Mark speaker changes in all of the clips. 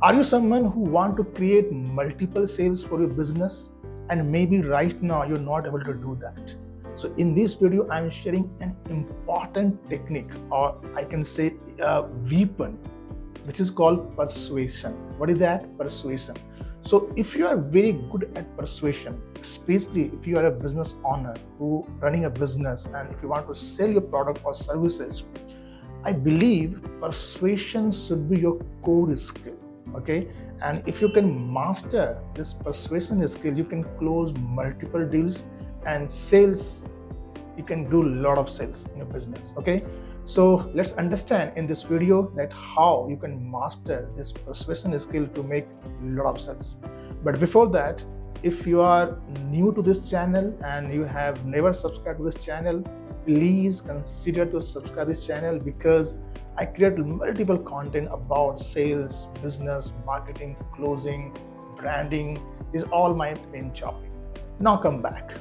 Speaker 1: Are you someone who want to create multiple sales for your business and maybe right now you're not able to do that? So in this video, I'm sharing an important technique, or I can say a weapon, which is called persuasion. What is that? Persuasion. So if you are very good at persuasion, especially if you are a business owner who running a business and if you want to sell your product or services, I believe persuasion should be your core skill. Okay, and if you can master this persuasion skill, you can close multiple deals and sales. You can do a lot of sales in your business. Okay, so let's understand in this video that how you can master this persuasion skill to make a lot of sales. But before that, if you are new to this channel and you have never subscribed to this channel, please consider to subscribe this channel, because I create multiple content about sales, business, marketing, closing, branding. Is all my main topic. Now come back.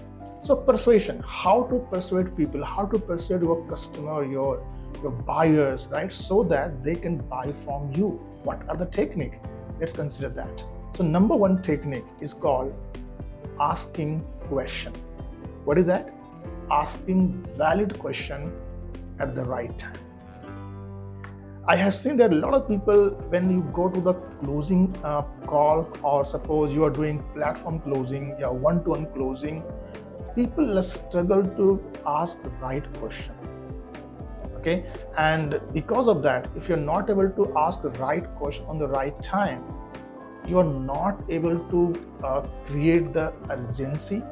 Speaker 1: So persuasion, how to persuade people, how to persuade your customer, your buyers, right? So that they can buy from you. What are the technique? Let's consider that. So number one technique is called asking question. What is that? Asking valid question at the right time. I have seen that a lot of people, when you go to the closing call, or suppose you are doing platform closing, yeah, one-to-one closing, people struggle to ask the right question. Okay, and because of that, if you're not able to ask the right question on the right time, you are not able to create the urgency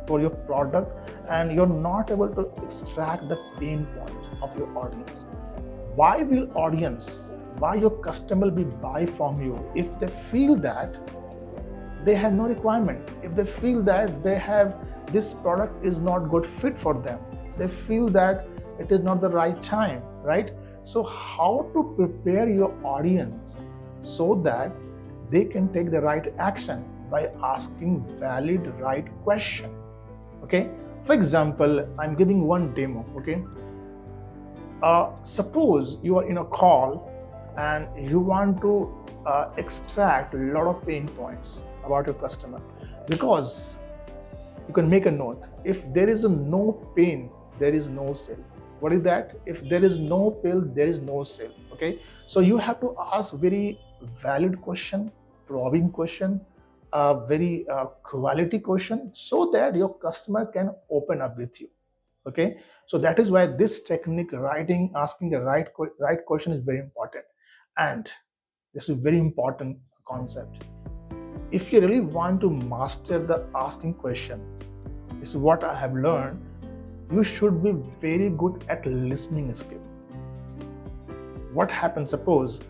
Speaker 1: for your product, and you're not able to extract the pain point of your audience. Why your customer will buy from you if they feel that they have no requirement, if they feel that this product is not good fit for them, they feel that it is not the right time, right? So how to prepare your audience so that they can take the right action by asking valid right question. Okay, for example, I'm giving one demo. Okay, suppose you are in a call and you want to extract a lot of pain points about your customer, because you can make a note: if there is no pain, there is no sale. What is that? If there is no pain, there is no sale. Okay, so you have to ask very valid question, probing question, very quality question, so that your customer can open up with you. Okay, so that is why this technique, asking the right question, is very important. And this is very important concept. If you really want to master the asking question, this is what I have learned, you should be very good at listening skill. What happens, suppose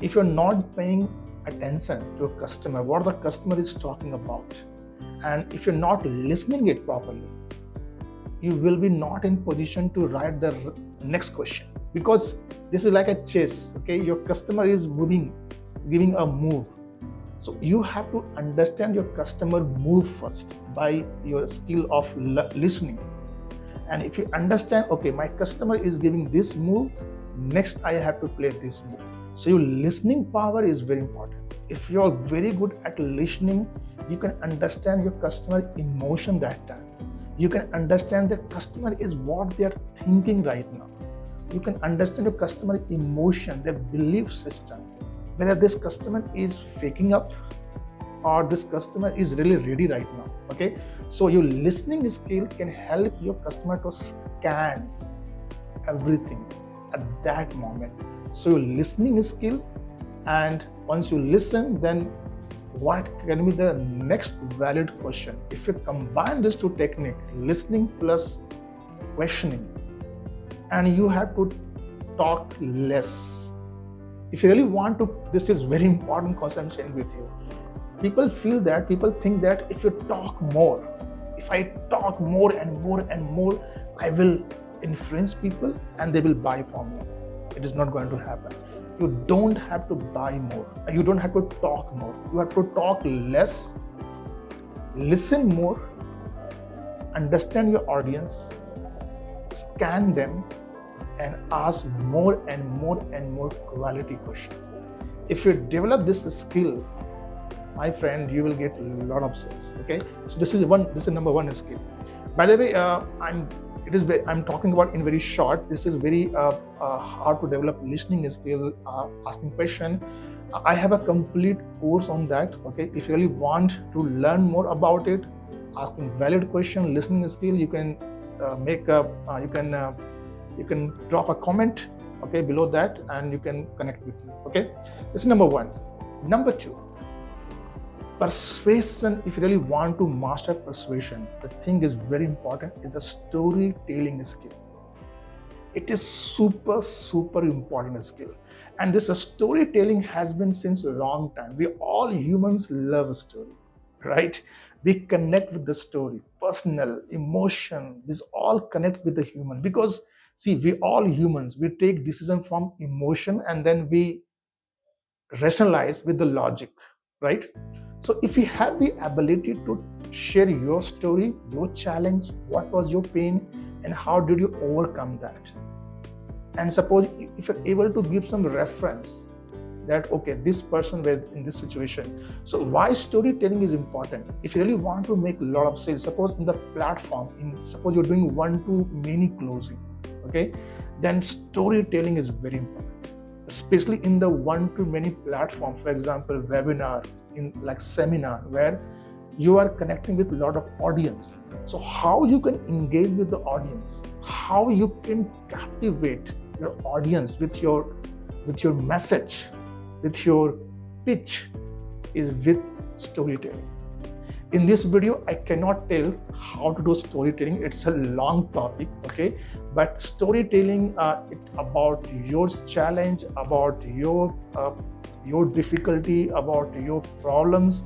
Speaker 1: if you're not paying attention to a customer, what the customer is talking about, and if you're not listening it properly, you will be not in position to write the next question, because this is like a chess. Okay, your customer is moving, giving a move, so you have to understand your customer move first by your skill of listening. And if you understand, okay, my customer is giving this move, next I have to play this move. So your listening power is very important. If you are very good at listening, you can understand your customer emotion that time. You can understand the customer is what they are thinking right now. You can understand your customer emotion, their belief system, whether this customer is faking up or this customer is really ready right now. Okay, so your listening skill can help your customer to scan everything at that moment. So your listening skill, and once you listen, then what can be the next valid question? If you combine these two techniques, listening plus questioning, and you have to talk less. If you really want to, this is very important concept I'm sharing with you. People think that if you talk more, if I talk more and more and more, I will influence people and they will buy from me. It is not going to happen. You don't have to buy more. You don't have to talk more. You have to talk less, listen more, understand your audience, scan them, and ask more and more and more quality questions. If you develop this skill, my friend, you will get a lot of sales. Okay, so this is number one skill. By the way, I'm talking about in very short. This is very hard to develop listening skill, asking question. I have a complete course on that. Okay, if you really want to learn more about it, asking valid question, listening skill, you can you can drop a comment, okay, below that, and you can connect with me. Okay, this is number one. Number two, persuasion. If you really want to master persuasion, the thing is very important is the storytelling skill. It is super important skill, and this storytelling has been since a long time. We all humans love a story, right? We connect with the story, personal, emotion. This all connect with the human, because see, we all humans, we take decision from emotion and then we rationalize with the logic, right? So if you have the ability to share your story, your challenge, what was your pain and how did you overcome that, and suppose if you're able to give some reference that okay, this person was in this situation. So why storytelling is important? If you really want to make a lot of sales, suppose in the platform, suppose you're doing one-to-many closing, okay, then storytelling is very important, especially in the one-to-many platform. For example, webinar, in like seminar, where you are connecting with a lot of audience. So how you can engage with the audience, how you can captivate your audience with your message, with your pitch, is with storytelling. In this video, I cannot tell how to do storytelling. It's a long topic, okay? But storytelling, it's about your challenge, about your difficulty, about your problems,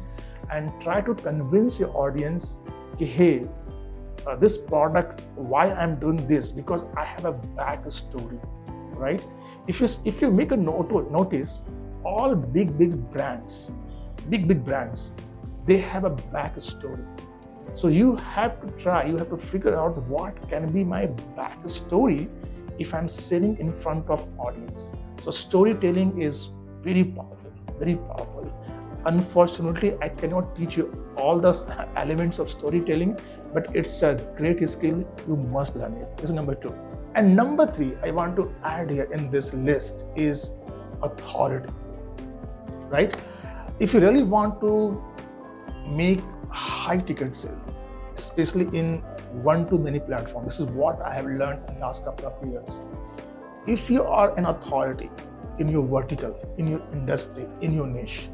Speaker 1: and try to convince your audience, hey, this product, why I'm doing this, because I have a back story, right? If you make a notice, all big brands, they have a back story. So you have to figure out what can be my back story if I'm sitting in front of audience. So storytelling is very powerful, very powerful. Unfortunately, I cannot teach you all the elements of storytelling, but it's a great skill. You must learn it. This is number two. And number three, I want to add here in this list is authority, right? If you really want to make high ticket sale, especially in one-to-many platform, this is what I have learned in the last couple of years. If you are an authority in your vertical, in your industry, in your niche,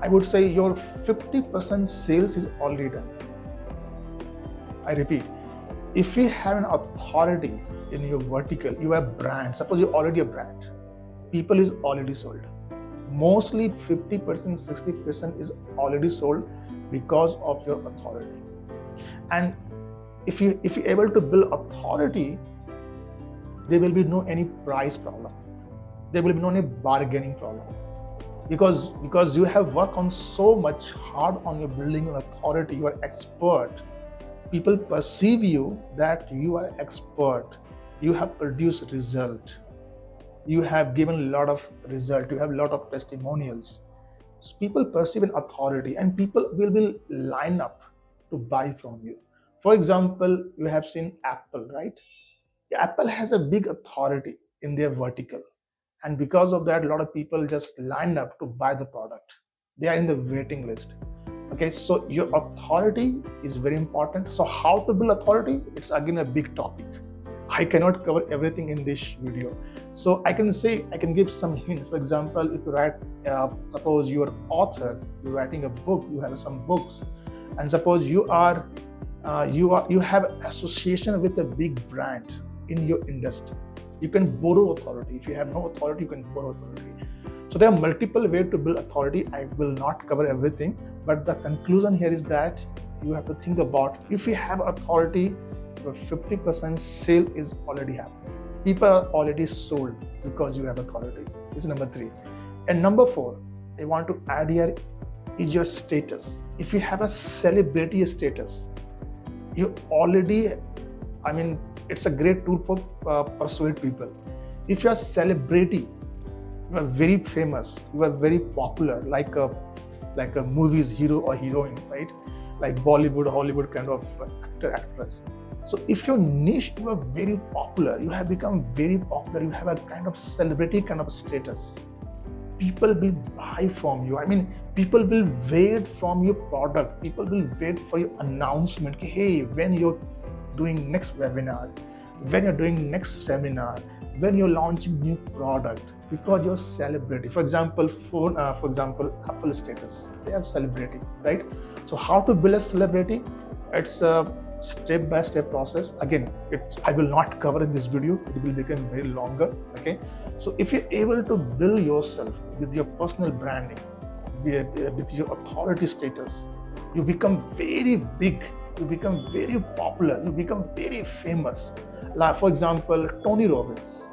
Speaker 1: I would say your 50% sales is already done. I repeat, if you have an authority in your vertical, you have brand. Suppose you're already a brand, people is already sold. Mostly 50%, 60% is already sold because of your authority. And if you're able to build authority, there will be no any price problem. There will be no any bargaining problem. Because you have worked on so much hard on your building your authority, you are expert. People perceive you that you are expert. You have produced result. You have given a lot of result. You have a lot of testimonials. So people perceive an authority, and people will line up to buy from you. For example, you have seen Apple, right? Apple has a big authority in their vertical. And because of that, a lot of people just lined up to buy the product. They are in the waiting list. Okay, so your authority is very important. So how to build authority? It's again a big topic. I cannot cover everything in this video. So I can give some hints. For example, if you write, suppose you're an author, you're writing a book, you have some books, and suppose you have association with a big brand in your industry. You can borrow authority. If you have no authority, you can borrow authority. So there are multiple ways to build authority. I will not cover everything, but the conclusion here is that you have to think about, if you have authority, your 50% sale is already happening. People are already sold because you have authority. This is number three. And number four, I want to add here is your status. If you have a celebrity status, you already, it's a great tool for persuade people. If you are celebrity, you are very famous, you are very popular, like a movie's hero or heroine, right? Like Bollywood, Hollywood kind of actor, actress. So if your niche, you are very popular, you have become very popular, you have a kind of celebrity kind of status, people will buy from you. I mean, people will wait from your product, people will wait for your announcement. Hey, when you're doing next webinar, when you're doing next seminar, when you're launching new product, because you're celebrity. For example, for example, Apple status, they have celebrity, right? So how to build a celebrity? It's a step-by-step process. Again, I will not cover in this video, it will become very longer. Okay, so if you're able to build yourself with your personal branding, with your authority status, you become very big, you become very popular, you become very famous. Like for example, Tony Robbins.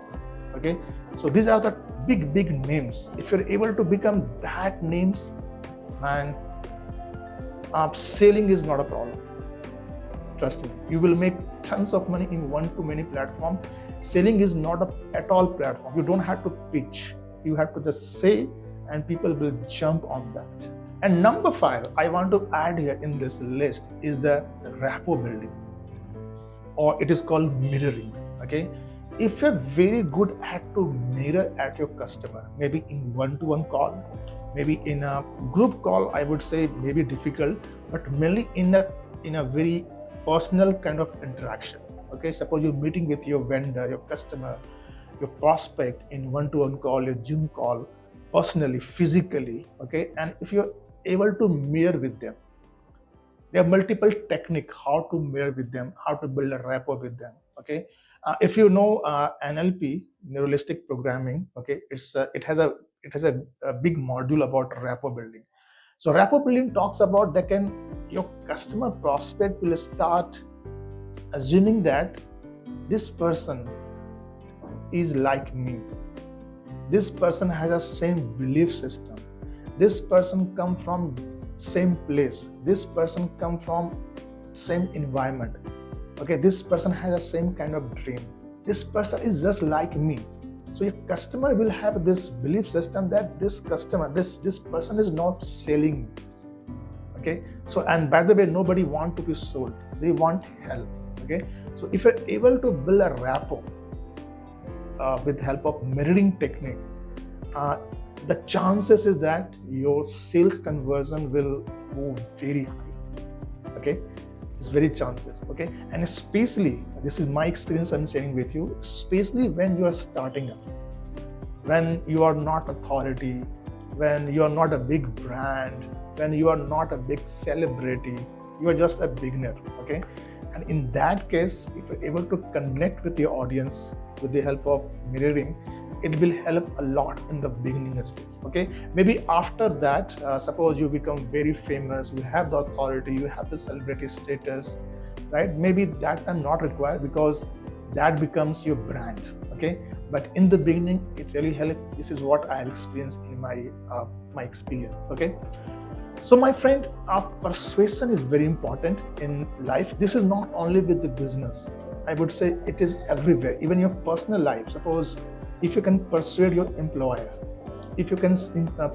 Speaker 1: Okay, so these are the big names. If you're able to become that names, man, selling is not a problem. Trust me, you will make tons of money in one-to-many platform. Selling is not at all platform. You don't have to pitch. You have to just say, and people will jump on that. And number 5, I want to add here in this list is the rapport building, or it is called mirroring. Okay, if you're very good at to mirror at your customer, maybe in one-to-one call, maybe in a group call, I would say maybe difficult, but mainly in a very personal kind of interaction. Okay, suppose you're meeting with your vendor, your customer, your prospect in one-to-one call, your Zoom call, personally, physically. Okay, and if you're able to mirror with them, there are multiple techniques how to mirror with them, how to build a rapport with them. Okay, if you know NLP, neuralistic programming. Okay, it has a big module about rapport building. So rapport building talks about that your customer prospect will start assuming that this person is like me. This person has a same belief system. This person come from same place. This person come from same environment. Okay, this person has the same kind of dream. This person is just like me. So your customer will have this belief system that this person is not selling. Okay, so and by the way, nobody want to be sold. They want help. Okay, so if you're able to build a rapport with help of mirroring technique, the chances is that your sales conversion will move very high. Okay, it's very chances. Okay, and especially this is my experience I'm sharing with you, especially when you are starting up, when you are not authority, when you are not a big brand, when you are not a big celebrity, you are just a beginner. Okay, and in that case, if you're able to connect with your audience with the help of mirroring, it will help a lot in the beginning stage. Okay, maybe after that, suppose you become very famous, you have the authority, you have the celebrity status, right? Maybe that time not required, because that becomes your brand. Okay, but in the beginning, it really helps. This is what I have experienced in my experience. Okay, so my friend, persuasion is very important in life. This is not only with the business. I would say it is everywhere, even your personal life. Suppose if you can persuade your employer, if you can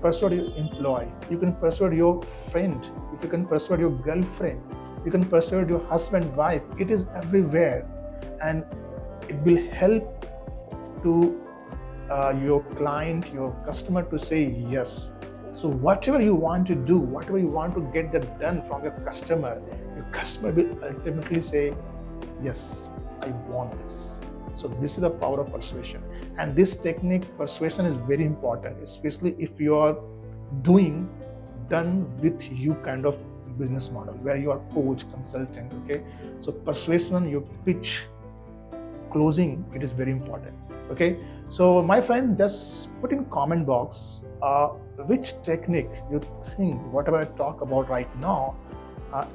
Speaker 1: persuade your employee, you can persuade your friend, if you can persuade your girlfriend, you can persuade your husband, wife. It is everywhere, and it will help to your client, your customer to say yes. So whatever you want to do, whatever you want to get that done from your customer will ultimately say, yes, I want this. So this is the power of persuasion. And this technique, persuasion, is very important, especially if you are done with you kind of business model where you are coach, consultant. Okay, so persuasion, your pitch, closing, it is very important. Okay, so my friend, just put in comment box which technique you think, whatever I talk about right now,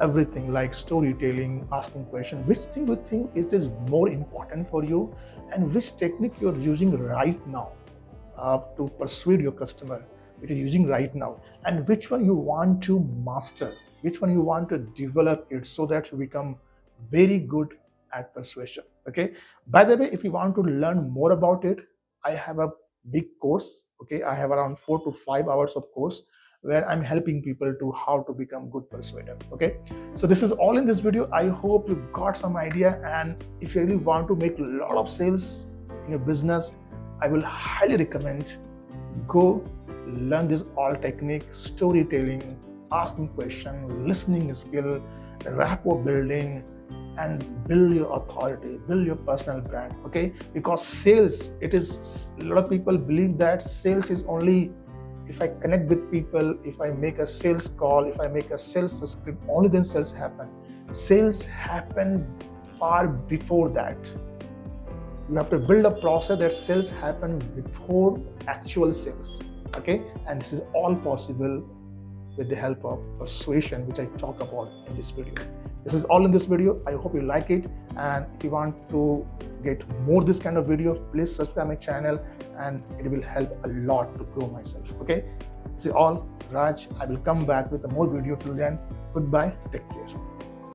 Speaker 1: everything like storytelling, asking questions, which thing you think it is more important for you, and which technique you're using right now to persuade your customer, which is using right now, and which one you want to master, which one you want to develop it so that you become very good at persuasion. Okay, by the way, if you want to learn more about it, I have a big course Okay, I have around 4 to 5 hours of course where I'm helping people to how to become good persuader. Okay, so this is all in this video. I hope you got some idea, and if you really want to make a lot of sales in your business, I will highly recommend go learn this all technique: storytelling, asking question, listening skill, rapport building, and build your authority, build your personal brand. Okay, because sales, it is, a lot of people believe that sales is only if I connect with people, if I make a sales call, if I make a sales script, only then sales happen. Sales happen far before that. You have to build a process that sales happen before actual sales. Okay, and this is all possible with the help of persuasion, which I talk about in this video. This is all in this video. I hope you like it, and if you want to get more this kind of video, please subscribe my channel, and it will help a lot to grow myself. Okay, this is all Raj. I will come back with a more video. Till then, goodbye, take care.